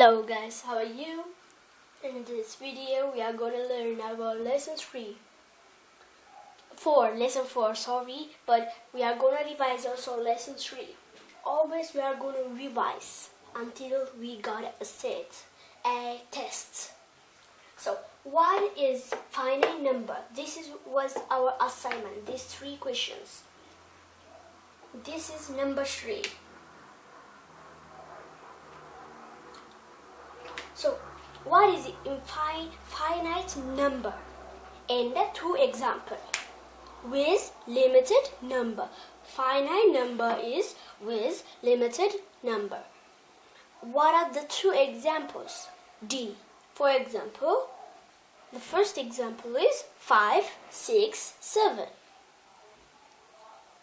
Hello guys, how are you? In this video we are going to learn about lesson 4, sorry, but we are going to revise also lesson 3. Always we are going to revise until we got a test. So what is finite number? Was our assignment, these 3 questions. This is number 3. So, what is finite number? And the 2 examples. With limited number. Finite number is with limited number. What are the 2 examples? D. For example, the first example is 5, 6, 7.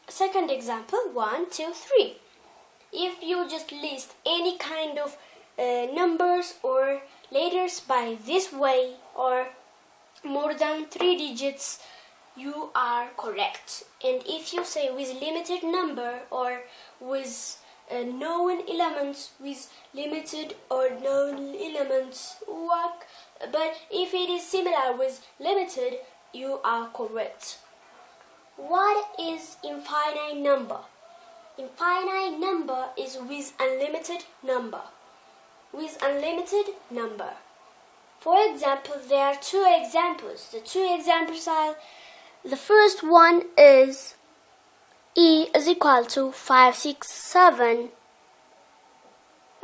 Second example, 1, 2, 3. If you just list any kind of numbers or letters by this way or more than 3 digits, you are correct. And if you say with limited number or with known elements, with limited or known elements, but if it is similar with limited, you are correct. What is infinite number? Infinite number is with unlimited number. With unlimited number. For example, there are 2 examples. The 2 examples are, the first one is E is equal to 5, 6, 7.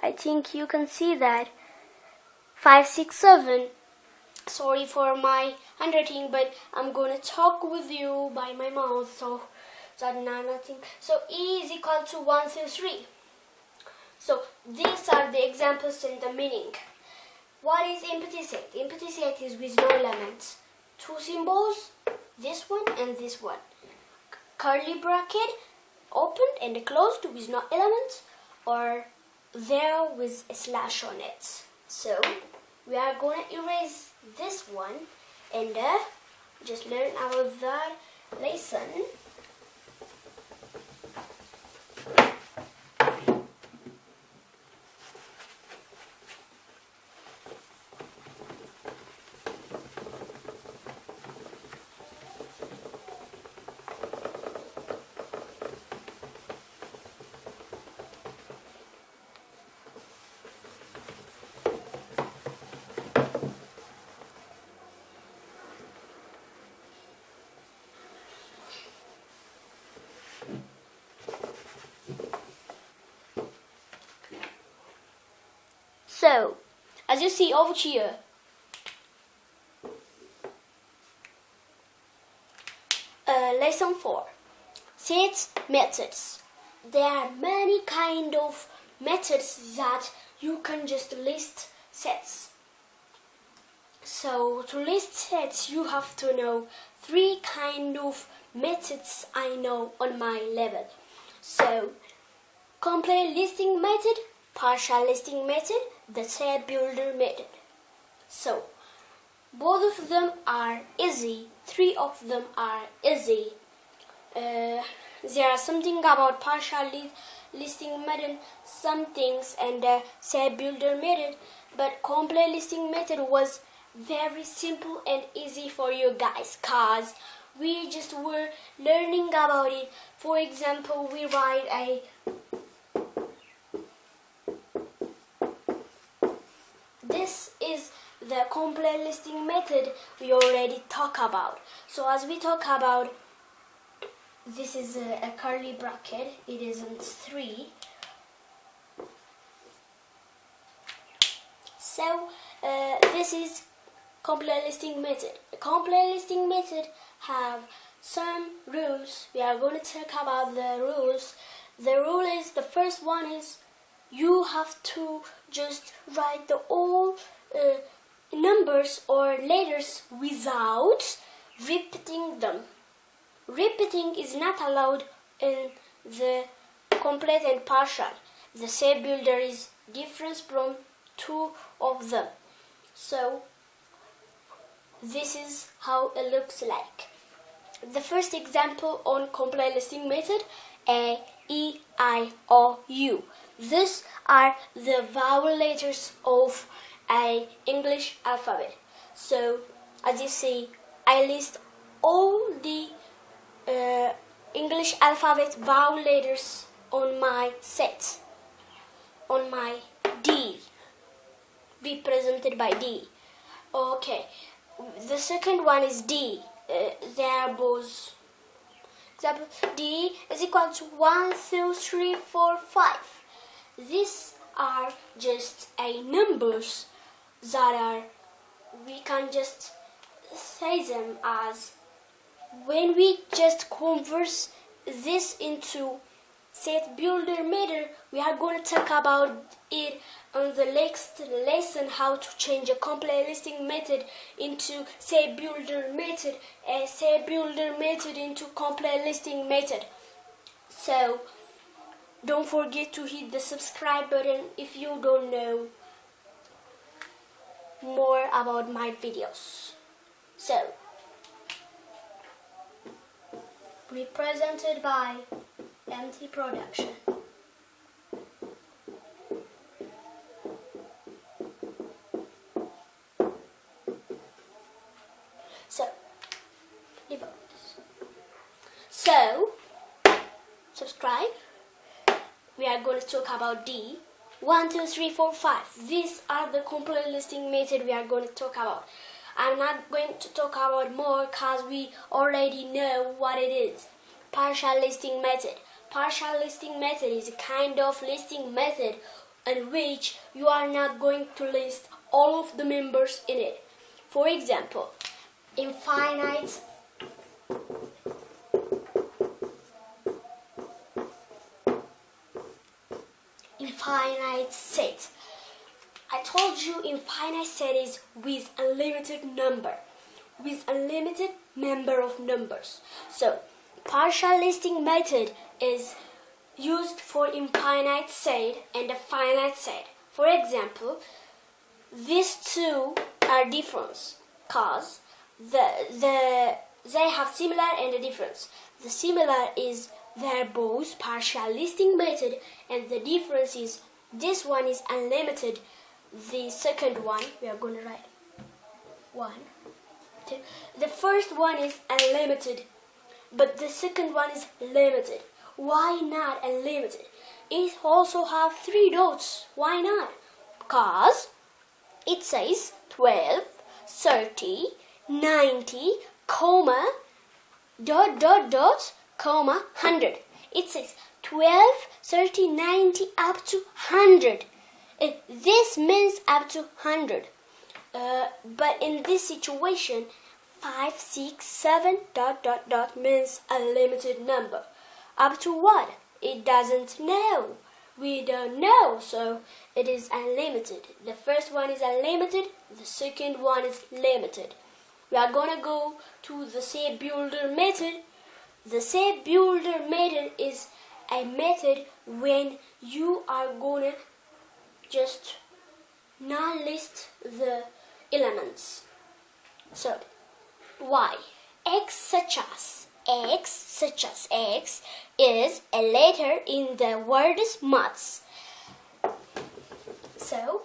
I think you can see that. 5, 6, 7. Sorry for my handwriting, but I'm going to talk with you by my mouth, so nothing. So E is equal to 1 through 3. So these are the examples and the meaning. What is empty set? Empty set is with no elements. 2 symbols, this one and this one. Curly bracket, opened and closed with no elements, or there with a slash on it. So we are going to erase this one and just learn about that lesson. So, as you see over here, lesson 4, set methods. There are many kind of methods that you can just list sets. So, to list sets, you have to know 3 kind of methods I know on my level. So, complete listing method, partial listing method, the set builder method. So, both of them are easy. 3 of them are easy. There are something about partial listing method, some things, and set builder method, but complete listing method was very simple and easy for you guys, cause we just were learning about it. For example, we write this is the complete listing method we already talked about. So as we talk about, this is a curly bracket, it isn't 3. So this is complete listing method. The complete listing method have some rules. We are going to talk about the rules. The rule is, the first one is, you have to just write the all numbers or letters without repeating them. Repeating is not allowed in the complete and partial. The set builder is different from 2 of them. So this is how it looks like. The first example on complete listing method, A, E, I, O, U. These are the vowel letters of an English alphabet. So, as you see, I list all the English alphabet vowel letters on my set, on my D, represented by D. Okay, the second one is D. They are both. Example, D is equal to 1, 2, 3, 4, 5. These are just numbers that are, we can just say them as, when we just convert this into set builder method, we are going to talk about it on the next lesson, how to change a complete listing method into set builder method, and set builder method into complete listing method. So don't forget to hit the subscribe button if you don't know more about my videos. So, represented by MT Production. So, subscribe. We are going to talk about D. 1, 2, 3, 4, 5. These are the complete listing method we are going to talk about. I'm not going to talk about more because we already know what it is. Partial listing method. Partial listing method is a kind of listing method in which you are not going to list all of the members in it. For example, infinite set. I told you infinite set is with unlimited number, with unlimited number of numbers. So, partial listing method is used for infinite set and a finite set. For example, these two are different because they have similar and a difference. The similar is they're both partial listing method, and the difference is this one is unlimited. The second one, we are going to write 1, 2. The first one is unlimited, but the second one is limited. Why not unlimited? It also have 3 dots. Why not? Because it says 12, 30, 90, comma, comma, 100. It says 12, 30, 90, up to 100. This means up to 100. But in this situation, 5, 6, 7, means a limited number. Up to what? It doesn't know. We don't know, so it is unlimited. The first one is unlimited, the second one is limited. We are going to go to the set builder method. The set builder method is a method when you are going to just not list the elements. So, why? X such as X is a letter in the word maths. So,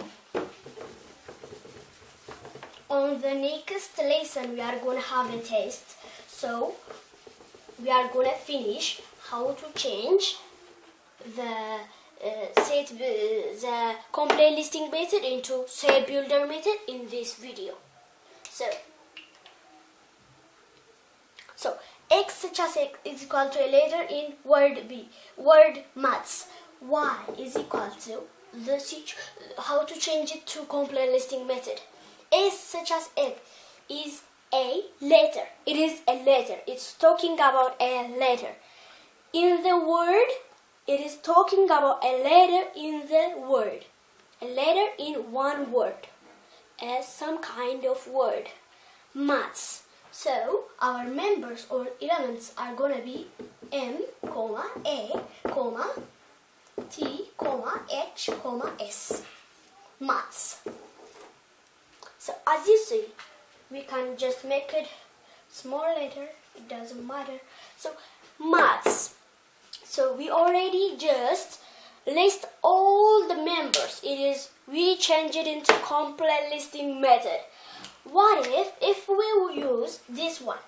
on the next lesson we are going to have a test. So, we are going to finish how to change the the complete listing method into set builder method in this video. So X such as X is equal to a letter in word maths. Y is equal to how to change it to complete listing method. S such as X is a letter. It is a letter. It's talking about a letter. In the word, it is talking about a letter in the word. A letter in one word. As some kind of word. Maths. So, our members or elements are going to be M, A, T, H, S. Maths. So, as you see, we can just make it small letter. It doesn't matter. So, maths. So, we already just list all the members. We change it into complete listing method. What if we will use this one?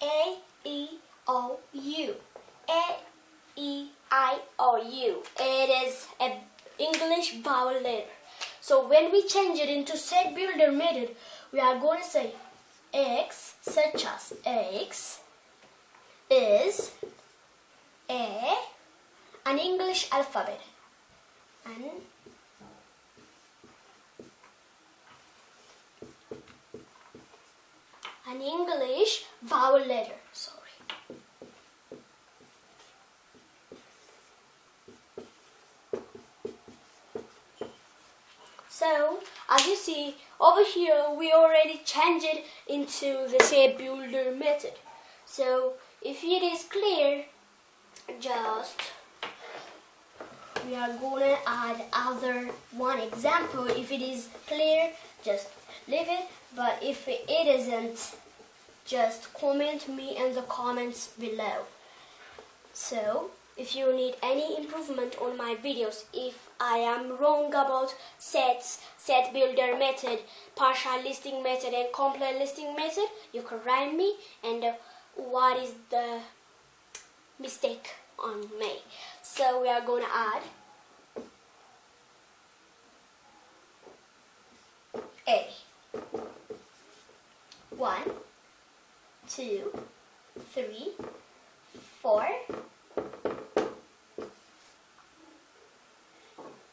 A-E-I-O-U. A-E-I-O-U. It is an English vowel letter. So when we change it into set builder method, we are going to say X, such as X, is an English alphabet. An English vowel letter. Sorry. So, as you see, over here we already changed it into the set builder method. So, if it is clear, we are gonna add other one example. If it is clear, just leave it. But if it isn't, just comment me in the comments below. So, if you need any improvement on my videos, if I am wrong about sets, set builder method, partial listing method and complete listing method, you can write me and what is the mistake on me. So we are going to add A. 1, 2, 3, 4.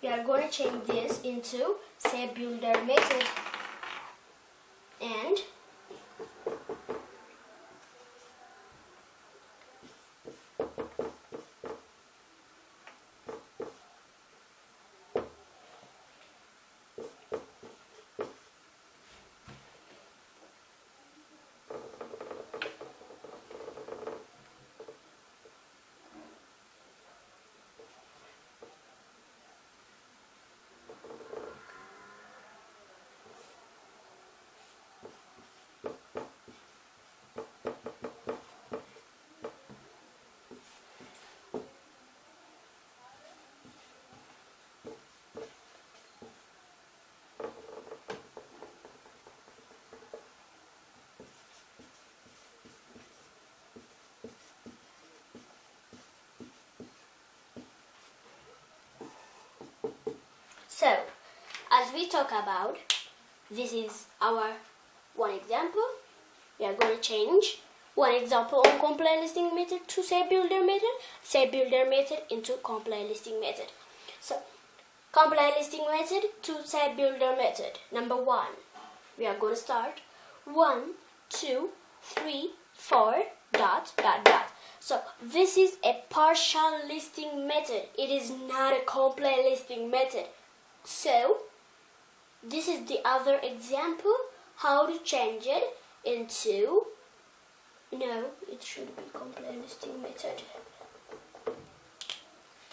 We are going to change this into set builder method and so, as we talk about, this is our one example. We are going to change one example on complete listing method to set builder method into complete listing method. So, complete listing method to set builder method. Number 1, we are going to start 1, 2, 3, 4, dot, dot, dot. So, this is a partial listing method. It is not a complete listing method. So, this is the other example how to change it into, no, it should be complete listing method,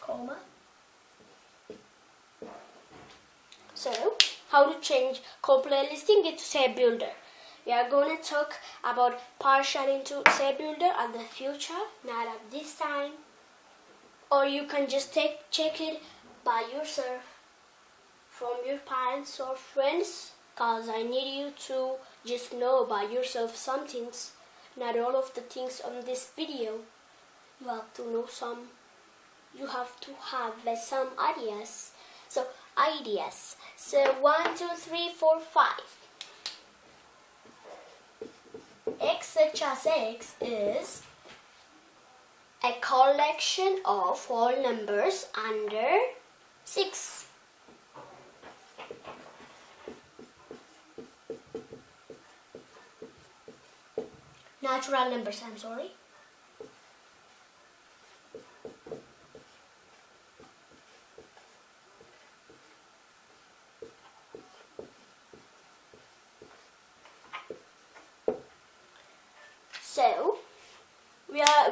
comma. So, how to change complete listing into set builder. We are going to talk about partial into set builder at the future, not at this time. Or you can just check it by yourself from your parents or friends, cause I need you to just know by yourself some things, not all of the things on this video. You have to know some, you have to have some ideas. So ideas. So 1, 2, 3, 4, 5. X such as X is a collection of whole numbers under 6. Natural numbers, I'm sorry. So,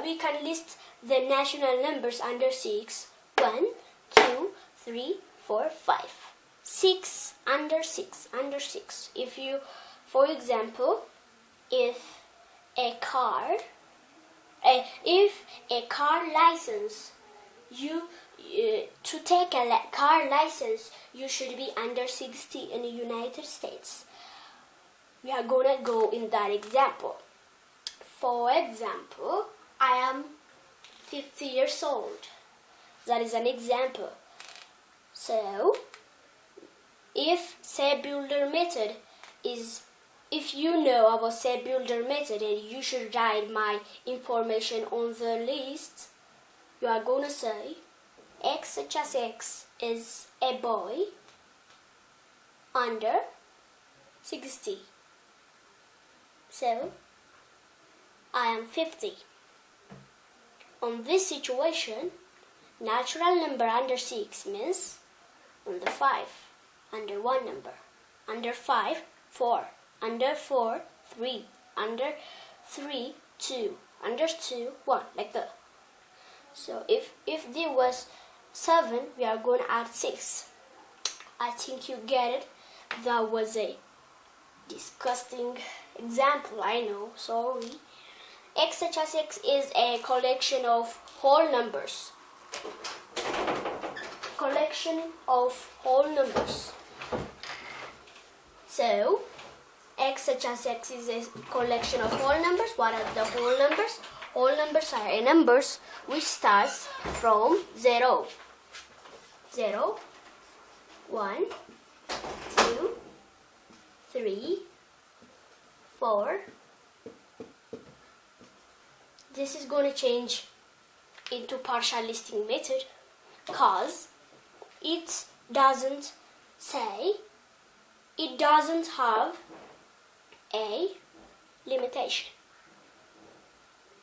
we can list the natural numbers under 6. 1, 2, 3, 4, 5. 6 under 6 under 6. If you, for example, if a car if a car license, to take a car license, you should be under 60 in the United States. We are gonna go in that example. For example, I am 50 years old. That is an example. So, if say-builder method is, if you know about say-builder method and you should write my information on the list, you are gonna say X such as X is a boy under 60. So, I am 50. On this situation, natural number under 6 means under 5, under 1 number, under 5, 4, under 4, 3, under 3, 2, under 2, 1, like that. So if there was 7, we are going to add 6. I think you get it. That was a disgusting example, I know, sorry. X such as X is a collection of whole numbers. Collection of whole numbers. So, X such as X is a collection of whole numbers. What are the whole numbers? Whole numbers are numbers which starts from 0. 0, 1, 2, 3, 4. This is going to change into partial listing method because it doesn't have a limitation.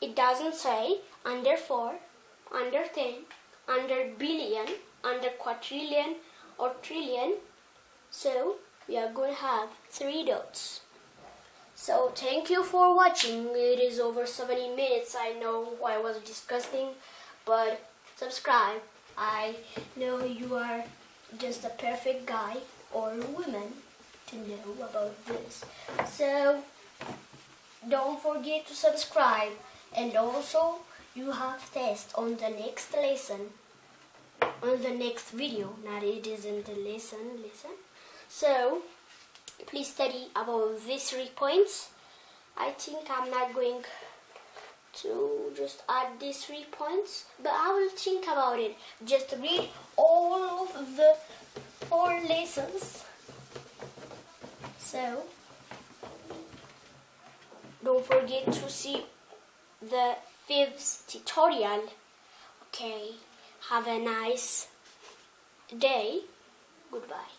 It doesn't say under 4, under 10, under billion, under quadrillion or trillion. So we are going to have 3 dots. So thank you for watching. It is over 70 minutes. I know I was disgusting, but subscribe. I know you are just a perfect guy or woman to know about this. So don't forget to subscribe, and also you have test on the next lesson, on the next video. Not it isn't the lesson. So please study about these 3 points. I think I'm not going to just add these 3 points, but I will think about it. Just read all of the 4 lessons. So don't forget to see the 5th tutorial. Okay, have a nice day. Goodbye.